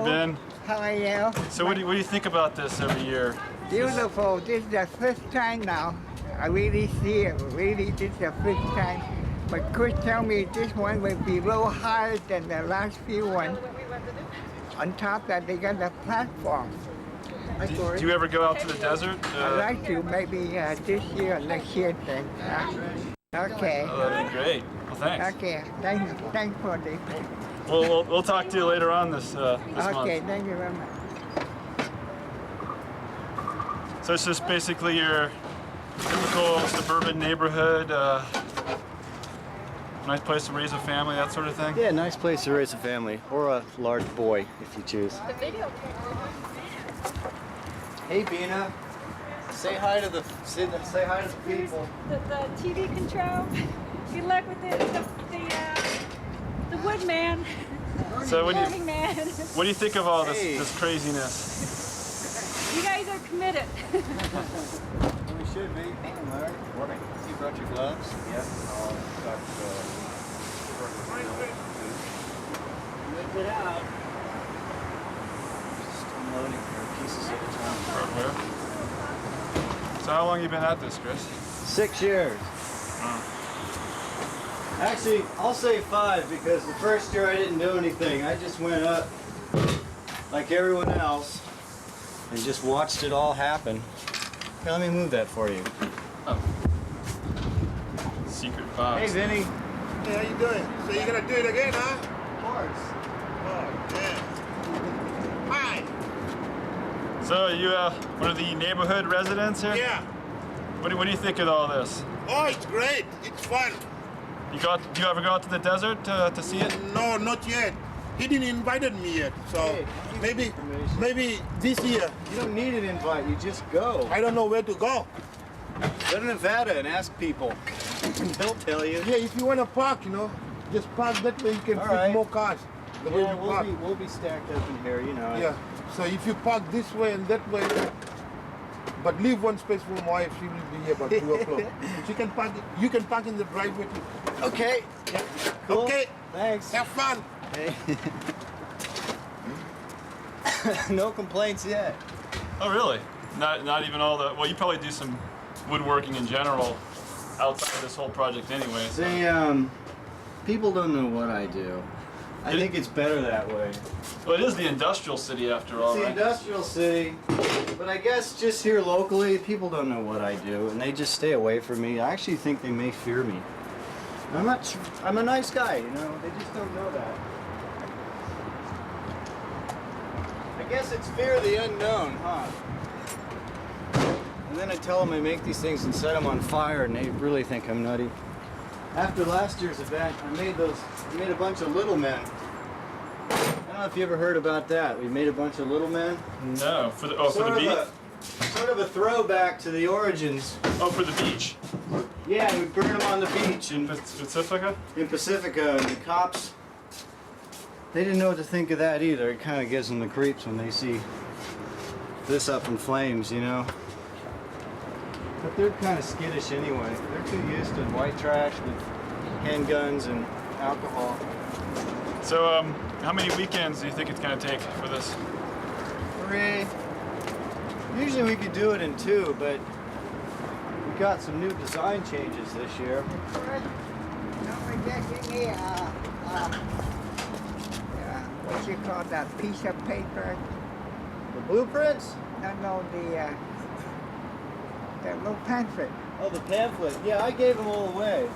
Ben. How are you? So what do you think about this every year? Beautiful. This is the first time now. I really see it. Really, this is the first time. But Chris tell me this one will be a little higher than the last few ones. On top that they got the platform. Do you ever go out to the desert? I'd like to maybe this year or next year then. Okay. Oh, that'd be great. Well, thanks. Okay. Thanks for the. We'll talk to you later on this month. Okay. Thank you very much. So it's just basically your typical suburban neighborhood, nice place to raise a family, that sort of thing? Yeah, nice place to raise a family, or a large boy, if you choose. Hey, Bina. Say hi to the people. The TV control. Good luck with the woodman. So what man. do you think of all this craziness? You guys are committed. We should be. Larry. Morning. You brought your gloves? Yep. Whip it out. Just unloading here, pieces at a time. Hardware. So how long have you been at this, Chris? 6 years. Actually, I'll say 5 because the first year I didn't do anything. I just went up like everyone else and just watched it all happen. Here, let me move that for you. Oh. Secret box. Hey, Vinny. Hey, how you doing? So you're gonna do it again, huh? Of course. Oh, yeah. Hi. So are you one of the neighborhood residents here? Yeah. What do you think of all this? Oh, it's great. It's fun. Do you ever go out to the desert to see it? No, not yet. He didn't invite me yet, so Hey, maybe this year. You don't need an invite, you just go. I don't know where to go. Go to Nevada and ask people. They'll tell you. Yeah, if you want to park, just park that way. You can All fit right. more cars. The way Yeah, you park. we'll be stacked up in here, you know. Yeah. So if you park this way and that way, but leave one space for my wife. She will be here about 2 o'clock. She can park. You can park in the driveway too. Okay. Yeah. Cool. Okay. Thanks. Have fun. Hey. No complaints yet. Oh, really? Not even all the. Well, you probably do some woodworking in general outside of this whole project, anyway. So. People don't know what I do. I think it's better that way. Well, it is the industrial city after all, It's the right? industrial city, but I guess just here locally, people don't know what I do, and they just stay away from me. I actually think they may fear me. I'm a nice guy, they just don't know that. I guess it's fear of the unknown, huh? And then I tell them I make these things and set them on fire, and they really think I'm nutty. After last year's event, I made a bunch of little men. I don't know if you ever heard about that. We made a bunch of little men. No, for the beach. Sort of a throwback to the origins. Oh, for the beach. Yeah, we burned them on the beach in Pacifica. In Pacifica, and the cops, they didn't know what to think of that either. It kind of gives them the creeps when they see this up in flames, But they're kind of skittish anyway. They're too used to white trash with handguns and alcohol. So, how many weekends do you think it's going to take for this? 3. Usually we could do it in 2, but we got some new design changes this year. Don't forget to give me what you call that piece of paper. The blueprints? No, the little pamphlet. Oh, the pamphlet. Yeah, I gave them all away.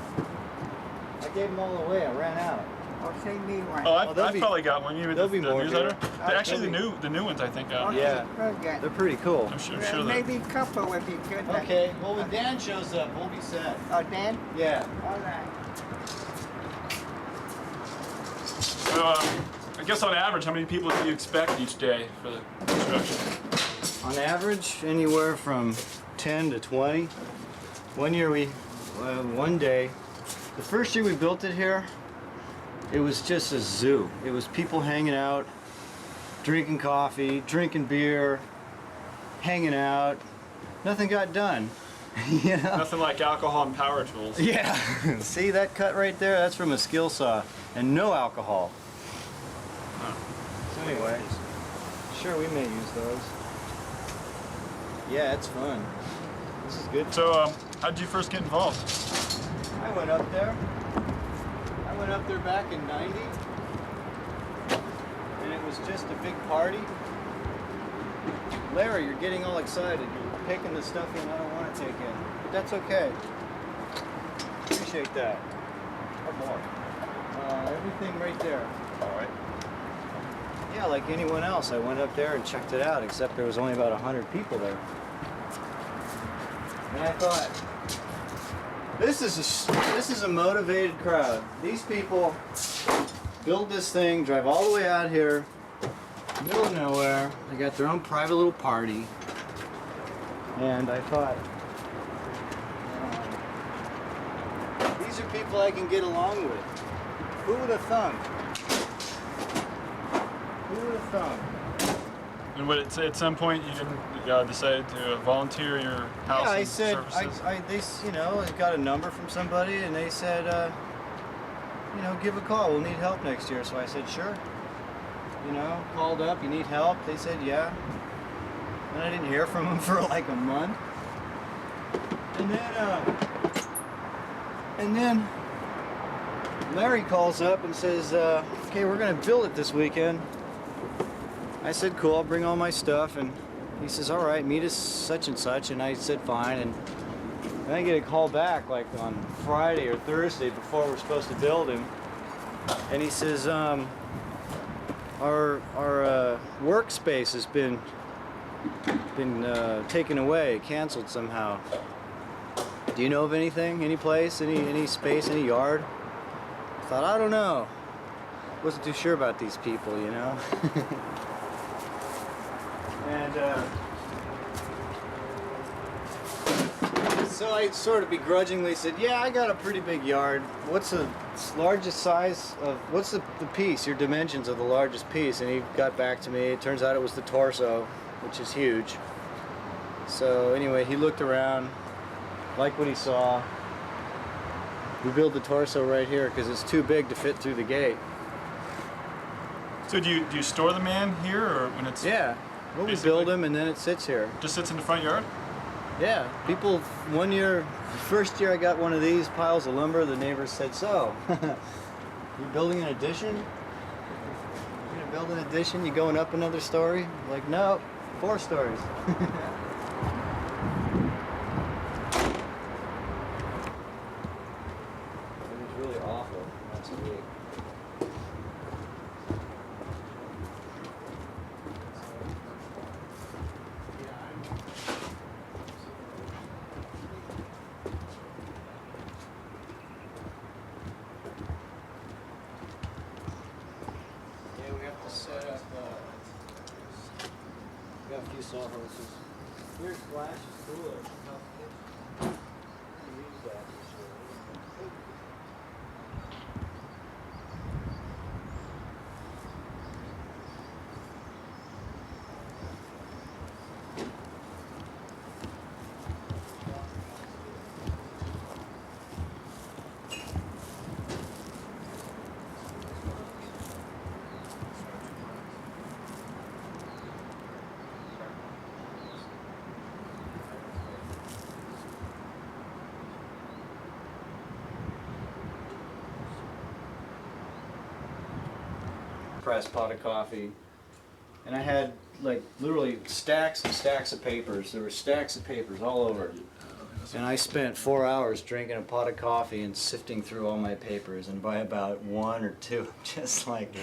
I ran out. Or send me one. Oh, I've there'll be- probably got one. You there'll be more newsletter? here. Actually, the new ones I think out. Okay, Yeah. very good. They're pretty cool. I'm sure Well, that. maybe a couple would be good. Okay, well when Dan shows up, we'll be set. Oh, Dan? Yeah. All right. So, I guess on average, how many people do you expect each day for the construction? On average, anywhere from 10 to 20. One year one day, the first year we built it here, it was just a zoo. It was people hanging out, drinking coffee, drinking beer, hanging out. Nothing got done. Nothing like alcohol and power tools. Yeah. See that cut right there? That's from a skill saw. And no alcohol. Huh. So anyway, sure, we may use those. Yeah, it's fun. This is good. So, how did you first get involved? I went up there. I went up there back in '90, and it was just a big party. Larry, you're getting all excited. You're taking the stuff in I don't want to take in. But that's okay. Appreciate that. Or more. Everything right there. All right. Yeah, like anyone else, I went up there and checked it out, except there was only about 100 people there. And I thought, this is a motivated crowd. These people build this thing, drive all the way out here, middle of nowhere. They got their own private little party. And I thought, these are people I can get along with. Who would have thunk? Who would have thunk? And what, at some point you didn't decide to volunteer your house Yeah, I and said, services? I got a number from somebody, and they said, give a call. We'll need help next year. So I said, sure. Called up. You need help? They said, yeah. And I didn't hear from them for like a month. And then Larry calls up and says, okay, we're gonna build it this weekend. I said, cool, I'll bring all my stuff. And he says, all right, meet us such and such. And I said, fine. And then I get a call back like on Friday or Thursday before we're supposed to build him. And he says, our workspace has been taken away, canceled somehow. Do you know of anything, any place, any space, any yard? I thought, I don't know. Wasn't too sure about these people, And so I sort of begrudgingly said, yeah, I got a pretty big yard. What's the largest size of, what's the piece, your dimensions of the largest piece? And he got back to me. It turns out it was the torso, which is huge. So anyway, he looked around, liked what he saw. We built the torso right here because it's too big to fit through the gate. So do you store the man here, or when it's Yeah, well, we build him and then it sits here. just sits in the front yard? Yeah, people, first year I got one of these piles of lumber, the neighbors said, so, you building an addition? You're gonna build an addition, you going up another story? I'm like, no, 4 stories. It was really awful last week. Yeah, we have to set up, we got a few sawhorses. Here's Flash's cooler. Use that for sure. Pressed pot of coffee, and I had like literally stacks and stacks of papers. There were stacks of papers all over, and I spent 4 hours drinking a pot of coffee and sifting through all my papers. And by about 1 or 2, I'm just like,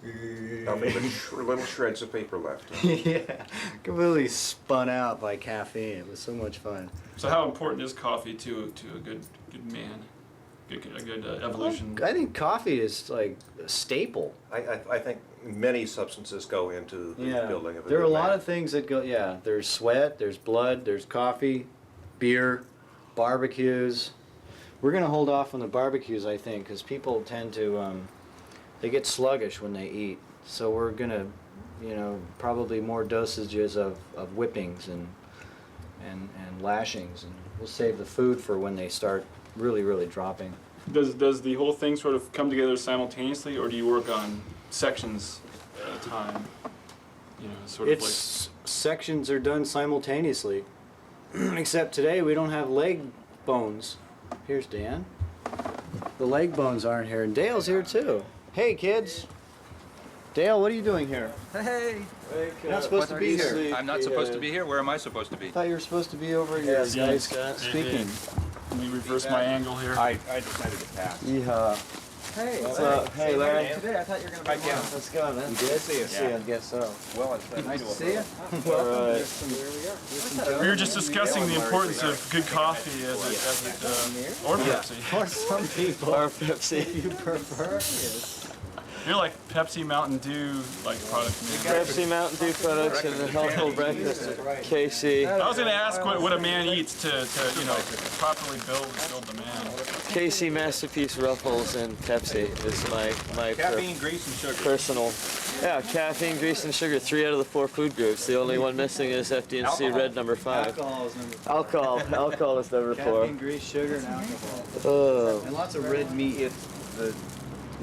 Nothing but little shreds of paper left. yeah, completely spun out by caffeine. It was so much fun. So how important is coffee to a good man? A good evolution? I think coffee is like a staple. I think many substances go into the building of a There are a good lot man. of things that go, there's sweat, there's blood, there's coffee, beer, barbecues. We're going to hold off on the barbecues, I think, because people tend to, they get sluggish when they eat. So we're going to, probably more dosages of whippings and lashings. And we'll save the food for when they start really, really dropping. Does the whole thing sort of come together simultaneously, or do you work on sections at a time? sort of It's sections are done simultaneously, except today we don't have leg bones. Here's Dan. The leg bones aren't here, and Dale's here too. Hey kids. Dale, what are you doing here? Hey! You're not supposed to be here. I'm not supposed to be here. Where am I supposed to be? I thought you were supposed to be over here, guys, speaking. Let me reverse my angle here. I decided to pass. Yeehaw. Hey, What's up? Hey, Larry. Today I thought you were going to be Yeah, let's go, man. You did? See ya. See ya, I guess so. Well, it's nice to See ya. We were just discussing the importance of good coffee or Pepsi. Or some people. Or Pepsi. You prefer? Yes. You're like Pepsi Mountain Dew like product. Pepsi Mountain Dew products and the healthful breakfast at KC. I was going to ask what a man eats to you know, properly build the man. KC Masterpiece Ruffles and Pepsi is my caffeine, grease, and sugar. personal. Yeah, caffeine, grease, and sugar. 3 out of the 4 food groups. The only one missing is FD&C Red number 5. Alcohol is number 5. Alcohol is number 4. Caffeine, grease, sugar, and alcohol. Oh. And lots of red meat. The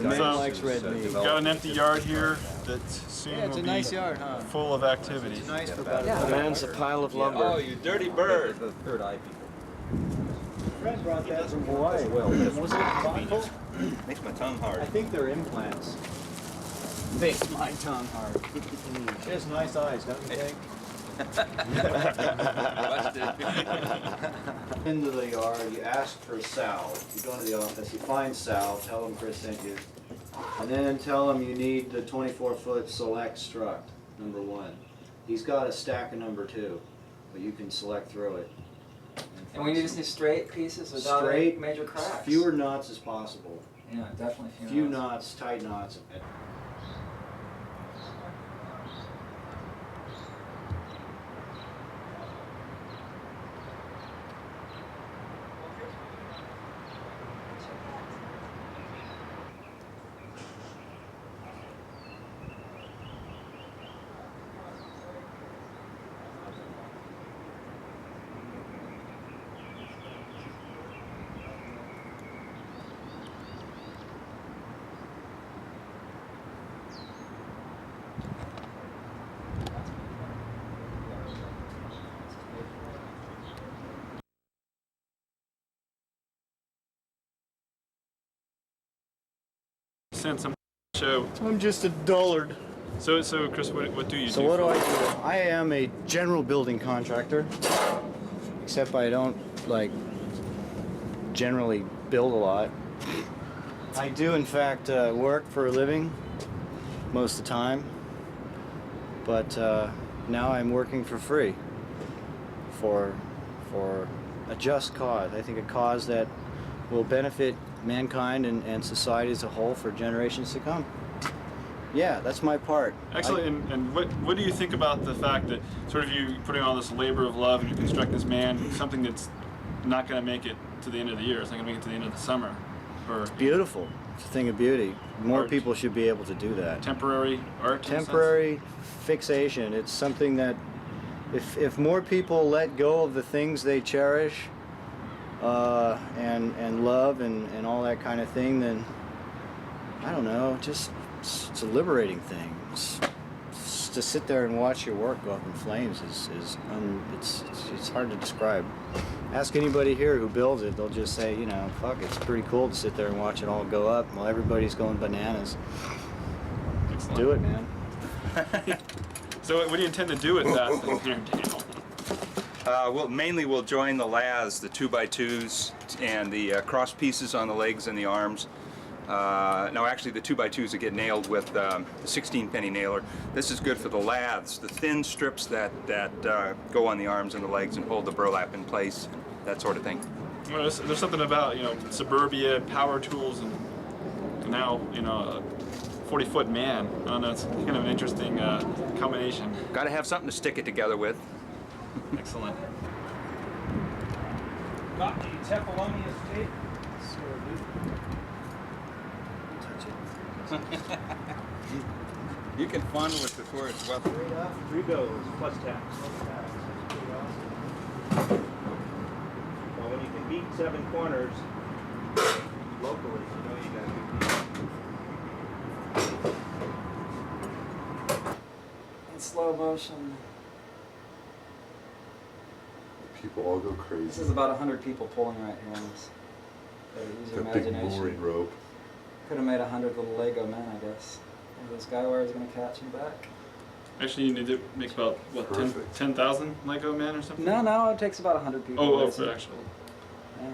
man likes red meat. Got an empty yard here that soon Yeah, it's will a nice be yard, huh? full of activity. It's nice for about The man's a pile of lumber. Oh, you dirty bird. The third eye people. Friend brought that from Hawaii. Was it thoughtful? Makes my tongue hard. I think they're implants. Makes my tongue hard. She has nice eyes, don't you think? Into the yard, you ask for Sal. You go into the office, you find Sal, tell him Chris sent you, and then tell him you need the 24-foot select strut, number 1. He's got a stack of number 2, but you can select through it. And we use these straight pieces without Straight, any major cracks. fewer knots as possible. Yeah, definitely fewer Few knots. knots, tight knots. Send some show. I'm just a dullard. So Chris, what do you do? So what do I do? I am a general building contractor, except I don't like generally build a lot. I do in fact work for a living most of the time, but now I'm working for free for a just cause. I think a cause that will benefit mankind and society as a whole for generations to come. Yeah, that's my part. Excellent. And what do you think about the fact that sort of you putting all this labor of love and you construct this man, something that's not going to make it to the end of the year, it's not going to make it to the end of the summer? Or beautiful. It's a thing of beauty. More Art. people should be able to do that. temporary art? in a sense? Temporary fixation. It's something that if more people let go of the things they cherish and love and all that kind of thing, then I don't know, just it's a liberating thing. It's to sit there and watch your work go up in flames it's hard to describe. Ask anybody here who builds it, they'll just say, you know, fuck, it's pretty cool to sit there and watch it all go up while everybody's going bananas. Excellent. Do it, man. So what do you intend to do with that thing here, Daniel? Well, mainly we'll join the laths, the 2x2s, and the cross pieces on the legs and the arms. No, actually the 2x2s that get nailed with the 16-penny nailer. This is good for the laths, the thin strips that go on the arms and the legs and hold the burlap in place, that sort of thing. Well, there's something about, you know, suburbia, power tools, and now, you know, a 40-foot man. I don't know, it's kind of an interesting combination. Got to have something to stick it together with. Excellent. Got the Tefalonia tape. You can fondle it before it's wet. Straight up, 3 goes, plus taps. Well, when you can beat 7 corners locally, you know you got a good deal. It's slow motion. People all go This crazy. is about 100 people pulling right here on this. Gotta use your That big imagination. mooring rope. Could have made 100 little Lego men, I guess. Are those guy wires gonna catch him back? Actually, you need to make about, what, Perfect. 10,000 Lego men or something? No, it takes about 100 people. Oh, That's for it. actual. Yeah.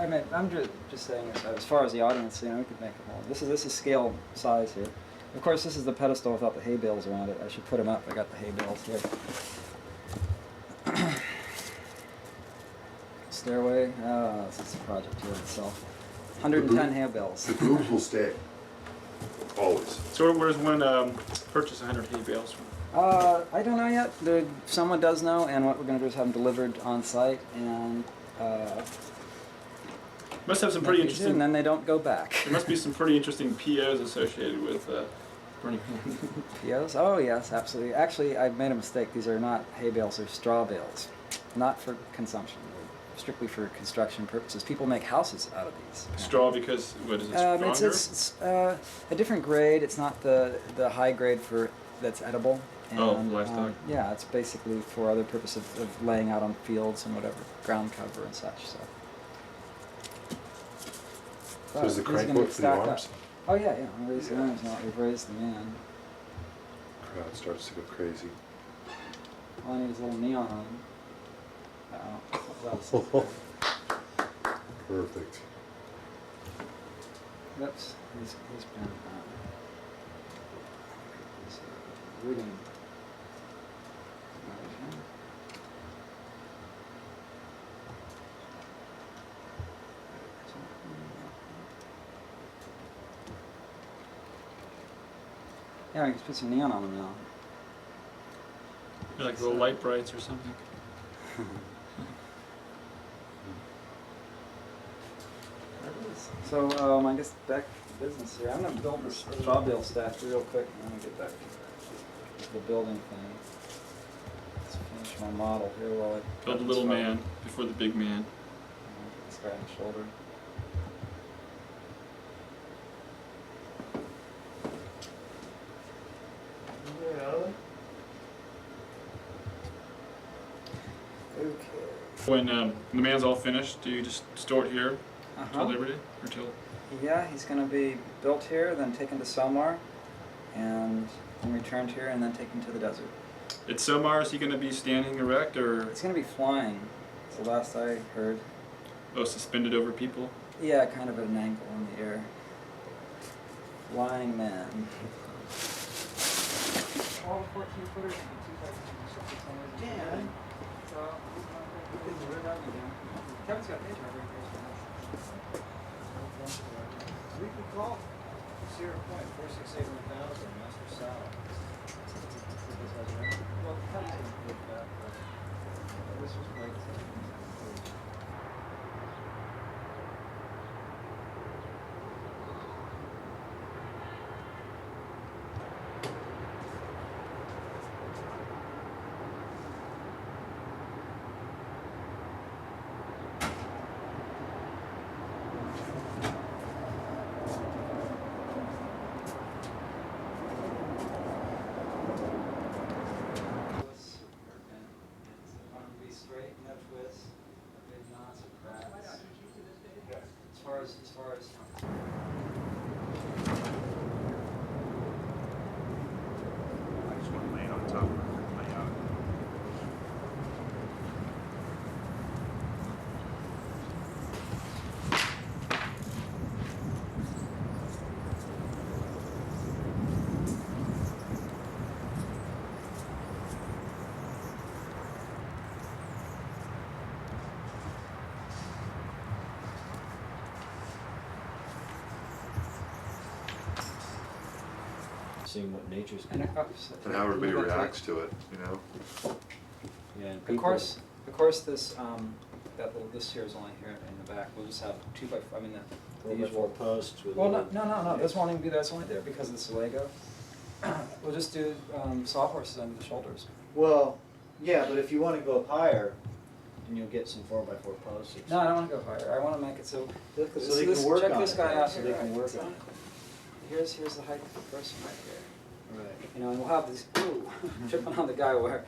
I mean, I'm just saying, as far as the audience, you know, we could make it more. This is scale size here. Of course, this is the pedestal without the hay bales around it. I should put them up. I got the hay bales here. Stairway. This is a project here itself. 110 hay bales. The boobs will stay. Always. So where's one purchase 100 hay bales from? I don't know yet. Someone does know, and what we're going to do is have them delivered on site, and Must have some pretty interesting. and then they don't go back. There must be some pretty interesting POs associated with Burning Man. POs? Oh yes, absolutely. Actually, I made a mistake. These are not hay bales; they're straw bales, not for consumption. They're strictly for construction purposes. People make houses out of these. Straw because what is it? Stronger? It's a different grade. It's not the high grade for that's edible. And, livestock. Yeah, it's basically for other purposes of laying out on fields and whatever, ground cover and such. So. So is the These are crank gonna work get for the stacked arms? up. Oh yeah, yeah. We raised the arms now. We've raised the man. Crowd starts to go crazy. All I need is a little neon on him. Perfect. Oops, he's been reading. Yeah, I can put some neon on him now. Like little light brights or something. So, I guess back to business here. I'm going to build this straw bale stack real quick, and then get back to the building thing. Let's finish my model here while I Build the little man before the big man. This guy on the shoulder. Okay. When the man's all finished, do you just store it here till Liberty or till? Yeah, he's going to be built here, then taken to Selmar, and then returned here, and then taken to the desert. At Somar, is he going to be standing erect or? It's going to be flying. It's the last I heard. Oh, suspended over people? Yeah, kind of at an angle in the air. Flying man. All 14-footers Dan. Kevin's got a page over here. We can call Sierra Point 468-1000, Master South. Well, Kevin's going to put that. This was great. As far as I just want to lay it on top of it, lay out. Seeing what nature's and And how everybody reacts to it, you know? Yeah, and Of course, this this here is only here in the back. We'll just have 2x4. I mean the usual posts with. Well, no. This won't even be there. It's only there because it's Lego. We'll just do sawhorses under the shoulders. Well, yeah, but if you want to go up higher, then you'll get some 4x4 posts. No, I don't want to go higher. I want to make it so. So they can work check on this it. guy out. So here, they can right? work on it. Here's the height of the person right here. Right. You know, and we'll have these, ooh, tripping on the guy wire.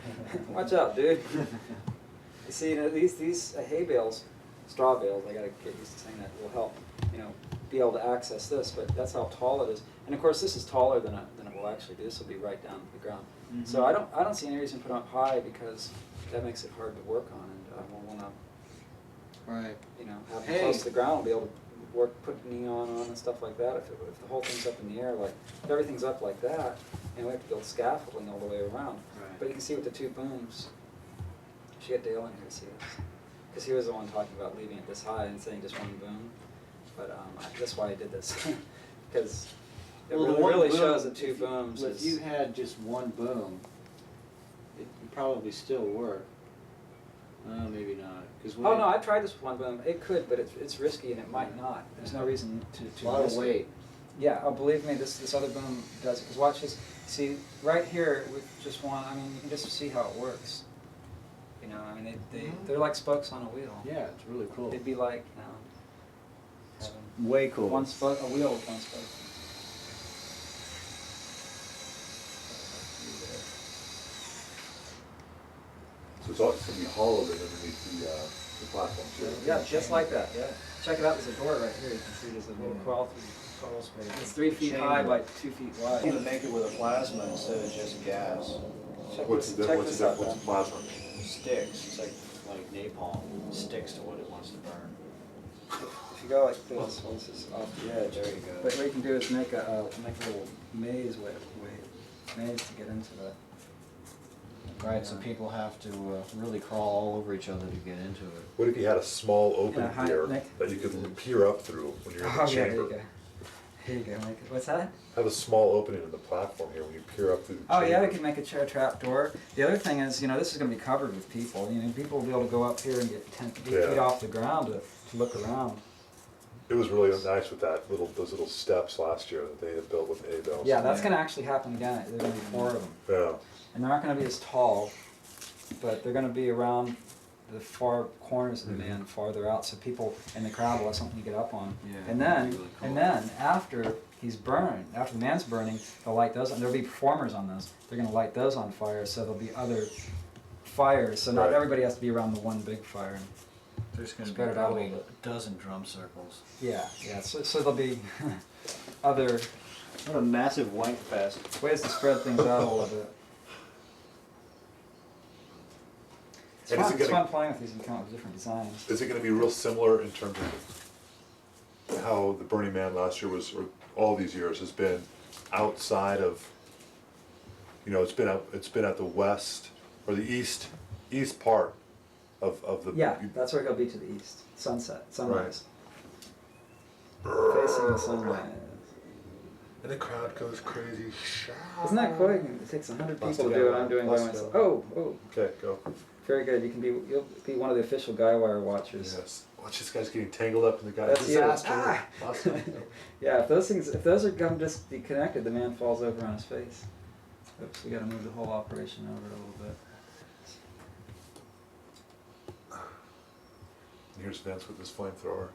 Watch out, dude. You see, you know, these hay bales, straw bales, I gotta get used to saying that, will help, you know, be able to access this, but that's how tall it is. And of course, this is taller than it will actually be. This will be right down to the ground. Mm-hmm. So I don't see any reason to put it up high because that makes it hard to work on, and we'll want to, Right. you know, have it close to the ground, we'll be able to work, put neon on and stuff like that. If the whole thing's up in the air, like if everything's up like that, and we have to build scaffolding all the way around. Right. But you can see with the two booms. Should get Dale in here to see this, because he was the one talking about leaving it this high and saying just one boom. But that's why I did this, because it Well, the really, one really boom, shows that two booms If is. you had just one boom, it would probably still work. Maybe not. Oh no, I tried this with one boom. It could, but it's risky and it might not. There's no reason to. A lot of risk it. weight. Yeah, oh, believe me, this other boom does it. Because watch this. See, right here with just one. I mean, you can just see how it works. You know, I mean, they're like spokes on a wheel. Yeah, it's really cool. It'd be like, you know, having Way cool. one spoke, a wheel with one spoke. So it's going to be hollow then underneath the platform too. Yeah, just like that. Yeah. Check it out. There's a door right here. You can see there's a little crawl space. It's 3 feet high by 2 feet wide. You can make it with a plasma instead of just gas. What's the plasma? Sticks. It's like napalm. It sticks to what it wants to burn. If you go like this, well, this is off the edge. There you go. But what you can do is make a little maze maze to get into it. Right, so people have to really crawl all over each other to get into it. What if you had a small opening Yeah, here Nick. that you could peer up through when you're in the Oh yeah, there chamber? you go. Here you go. What's that? Have a small opening in the platform here when you peer up through the Oh chamber. yeah, we can make a chair trap door. The other thing is, you know, this is going to be covered with people. You know, people will be able to go up here and get 10 feet Yeah. off the ground to look around. It was really nice with those little steps last year that they had built with hay bales. Yeah, that's going to actually happen again. There are going to be 4 of them. Yeah. And they're not going to be as tall, but they're going to be around the far corners of the man, farther out, so people in the crowd will have something to get up on. Yeah, and that'd be really cool. then after he's burned, after the man's burning, they'll light those. And there'll be performers on those. They're going to light those on fire, so there'll be other fires. So not Right. everybody has to be around the one big fire. There's going to be Spread it out a probably little a dozen drum circles. Yeah. So there'll be other What a massive wank fest. ways to spread things out a little bit. It's And is fun, it it's gonna- fun playing with these and coming up with different designs. Is it going to be real similar in terms of how the Burning Man last year was, or all these years, has been outside of, you know, it's been at the west or the east part of the. Yeah, that's where he'll be to the east. Sunrise. Facing the sunrise. And the crowd goes crazy. Isn't that cool? It takes 100 people Bust to it do what out. I'm doing by Bust it myself. out. Oh, Okay, go. very good. You'll be one of the official guy wire watchers. Yes. Watch this guy's getting tangled up in the guy's That's you. disaster. Ah! Awesome. Yeah, if those are come just be connected, the man falls over on his face. Oops, we got to move the whole operation over a little bit. And here's Vince with his flamethrower,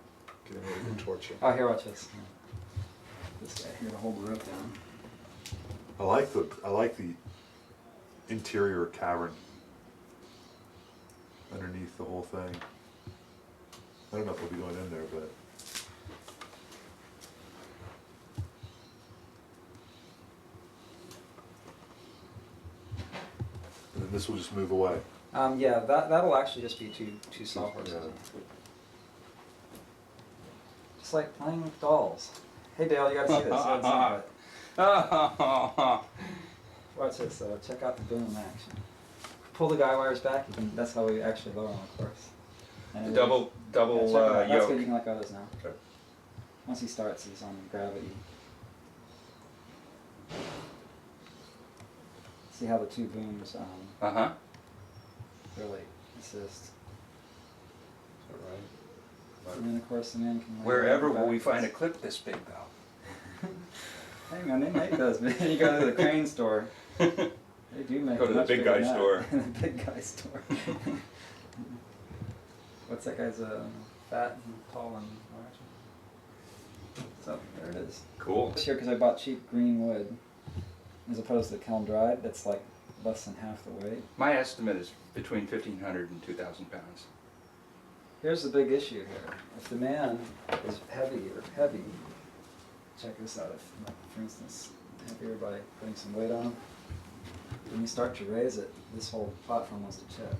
getting ready to torch him. Oh, here, watch this. This guy here to hold the rope down. I like the interior cavern underneath the whole thing. I don't know if we'll be going in there, but and then this will just move away. Yeah, that'll actually just be two sawhorses. Yeah. Just like playing with dolls. Hey Dale, you gotta see this. You gotta see it. Watch this though. Check out the boom action. Pull the guy wires back. That's how we actually lower them, of course. And it Double check it out. That's yoke. good. You can let go of this now. Okay. Once he starts, he's on gravity. See how the two booms really assist. Right. And then of course the man can. lay Wherever back. will we find a clip this big though? Hey man, they make those, man. You go to the crane store. They do make Go to the much big bigger guy than that. store. The big guy store. What's that guy's fat and tall and large? So there it is. Cool. This year because I bought cheap green wood. as opposed to kiln dried, that's like less than half the weight. My estimate is between 1,500 and 2,000 pounds. Here's the big issue here. If the man is heavy, check this out. If, like, for instance, heavier by putting some weight on him, when you start to raise it, this whole platform wants to chip.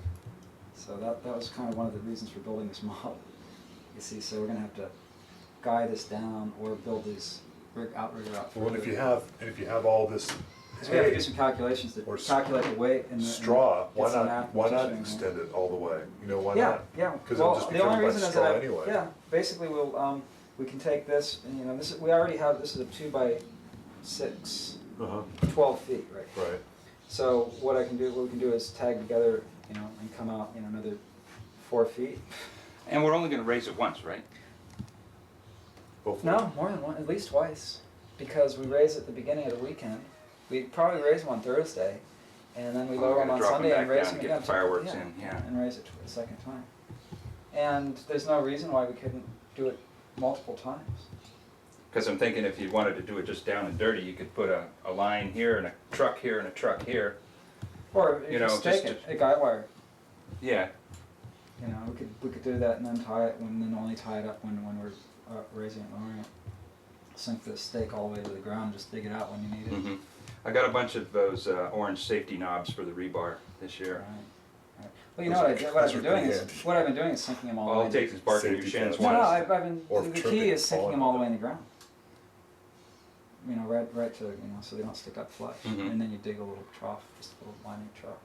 So that was kind of one of the reasons for building this model. You see, so we're going to have to guide this down or build these outrigger out Well, further. and if you have all this Because we have to do some calculations to or calculate the weight and the straw, and get some why math not positioning. extend it all the way? You know, why Yeah, not? yeah. Because Well, it'll just be the only covered by reason is straw that anyway. yeah, basically we can take this, and, you know, we already have, this is a 2 by 6, 12 feet, right? Right. So what we can do is tag together, you know, and come out, you know, another 4 feet. And we're only going to raise it once, right? Hopefully. No, more than one, at least twice, because we raise at the beginning of the weekend. We probably raise them on Thursday, and then we lower them on drop Sunday them and back raise down them and again. get the fireworks in, yeah. And raise it a second time. And there's no reason why we couldn't do it multiple times. Because I'm thinking if you wanted to do it just down and dirty, you could put a line here and a truck here and a truck here. Or if You you know, stake just it, a guy wire. Yeah. You know, we could do that and then tie it, and then only tie it up when we're raising it, lowering it. Sink the stake all the way to the ground, just dig it out when you need it. Mm-hmm. I got a bunch of those orange safety knobs for the rebar this year. Right. Well, you know what I've been doing is sinking them all the way. All it takes is barking your Safety shins fence. No, once. I've been. Or The tripping key is and sinking falling them all the on way in the ground. You know, right to, you know, so they don't stick up flush. Mhm. And then you dig a little trough, just a little lining trough.